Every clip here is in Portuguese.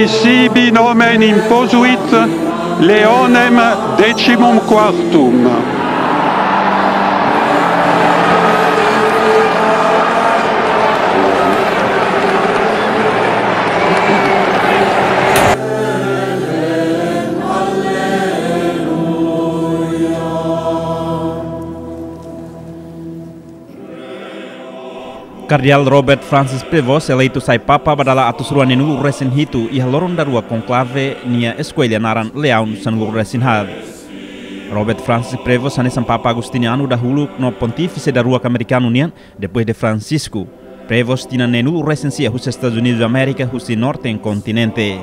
sibi nomen imposuit Leonem XIV. Cardeal Robert Francis Prevost eleito sai papa badala atus ruan nulu recen hitu iha loron darua conclave nia escolha naran Leão sanulu recen had. Robert Francis Prevost hanesan papa Agustiniano dahulu no pontífice da rua americano nian depois de Francisco. Prevost tina nulu recensia hus Estados Unidos da América husi norte en continente.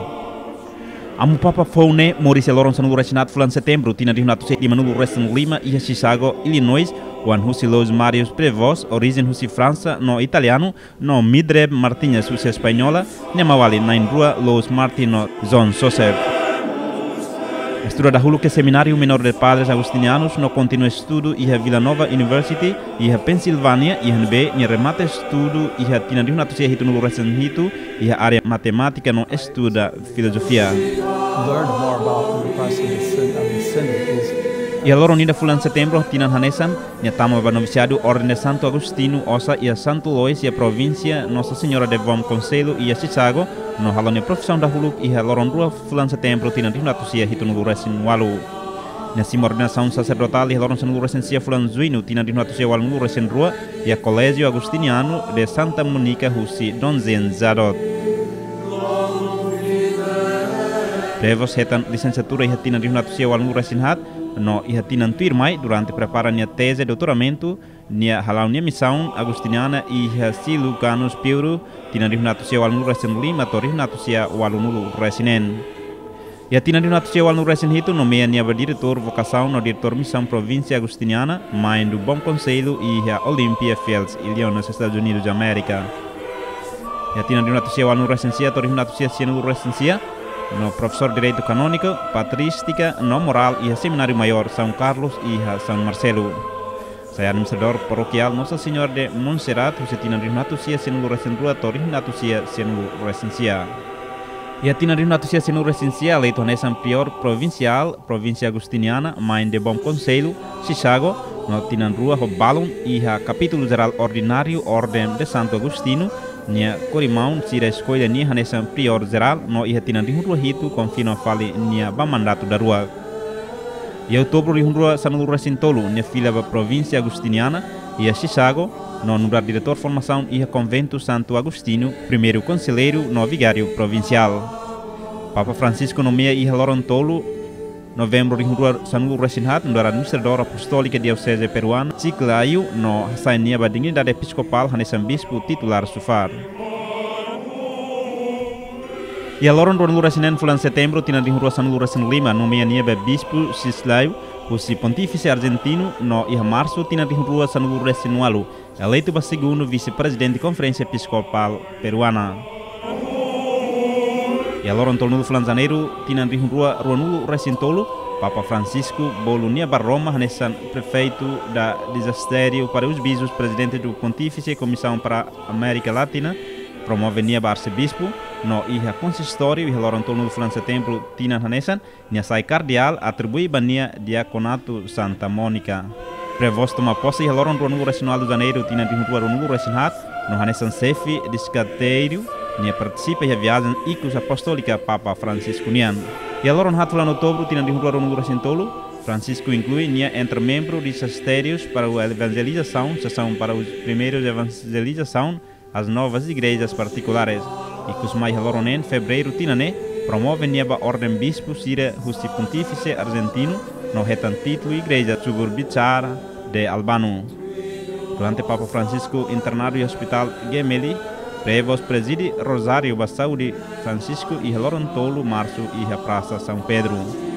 Amu papa Fone Maurice loron sanulu recen had fulan setembro tina di hunatu lima nulu recen lima iha Chicago, Illinois. Juan Husi Los Marius Prevost, origem Husi França, no italiano, no Midreb Martínez Husi espanhola, Nemawali na rua Los Martino Zon Soser. Estuda dahulu que Seminário Menor de Padres Agustinianos, no continua estudo iha Villanova University, iha Pensilvânia, iha B, ni remata estudo iha tina di hunatu hitu no recen hitu, iha área matemática no estuda filosofia. Learned more about the process of the Synod is Ia loro nida fulan setembro tinan hanesan nia tama ba noviciado Ordem de Santo Agustino osa ia Santo Lois ia província Nossa Senhora de Bom Conselho ia Chicago no halonia profissão da huluk ia loron rua fulan setembro tinan rinatusia hitunu resin walu nessa ordenação sacerdotal ia loron sanu resensia fulan zuino tinan rinatusia walu resin rua ia Colégio Agustiniano de Santa Monica Husi Donzen Zadot. Prevost hetan licenciatura ia tinan rinatusia walu resin hat no iha tinan tuirmai durante prepara nia tese de doutoramento nia halau nia missão agustiniana iha silu canus piuru tinan rihunatusia walnu resen lima to rihunatusia walunulu resinen ia tinan rihunatusia walnu resen hitu nomea nia diretor vocação no diretor missão província agustiniana main do Bom Conselho iha Olympia Fields Illinois Estados Unidos de América ia tinan rihunatusia walnu resensia to rihunatusia sianu resensia no professor de Direito Canônico, Patrística, no Moral e Seminário Maior São Carlos e São Marcelo. Saya administrador paroquial Nossa Senhora de Montserrat, Husetina Rinatusia, Senulu Resenrua, Torinatusia, Senulu Resencia. E a Tina Rinatusia, Senulu Resencia, eleito nessa prior provincial, província agustiniana, mãe de Bom Conselho, Chicago, no Tina Rua Robalon e a capítulo geral ordinário, Ordem de Santo Agustino, nia corimão sira escolha nia hanesan prior geral no iha tinan rihunrua hitu confino fali nia ba mandato da rua. E outubro rihunrua sanulu resintolu nia fila ba província agustiniana ia Chicago no nombrar diretor formação iha convento Santo Agustino, primeiro conselheiro no vigário provincial. Papa Francisco nomea iha Lorontolo novembro rihunrua sanulu resinhat no administrador apostólica diocese peruana Chiclayo no sainia ba dignidade episcopal hanesan bispo titular sufar. Ia loron ronulu resinen fulan setembro tinan rihunrua sanulu resin lima nomea nia ba bispo Chiclayo Husi pontífice argentino no iha março tinan rihunrua sanulu resin walu eleito ba segundo vice-presidente de conferência episcopal peruana. E loron tolnulu fulan janeiro tinan rihunrua ruanulu resintolu Papa Francisco bolunia Barroma hanesan prefeito da disasterio para os bispos presidente do Pontífice Comissão para a América Latina promove nia ba arcebispo no iha consistório e loron tolnulu fulan setembro tinan hanesan nia sai cardeal atribui bania diaconato Santa Mônica. Prevost toma posse e loron ruanulu resinal do janeiro tinan rihunrua ruanulu resinhat no hanesan sefi discateiro nia participa e a viagem icus apostólica Papa Francisco nian. E a loron hat fulan outubro tinan rihunrua ruanulu resintolu Francisco inclui nia entre membros de sistérios para a evangelização, sessão para os primeiros evangelização as novas igrejas particulares. Icus mai loronen fevereiro tinane promove nia ba ordem bispo sira husi pontífice argentino no hetan título igreja suburbicara de Albano. Durante Papa Francisco internado e hospital Gemelli Prevost preside Rosário ba Saúde Francisco e Lorontolo março e a Praça São Pedro.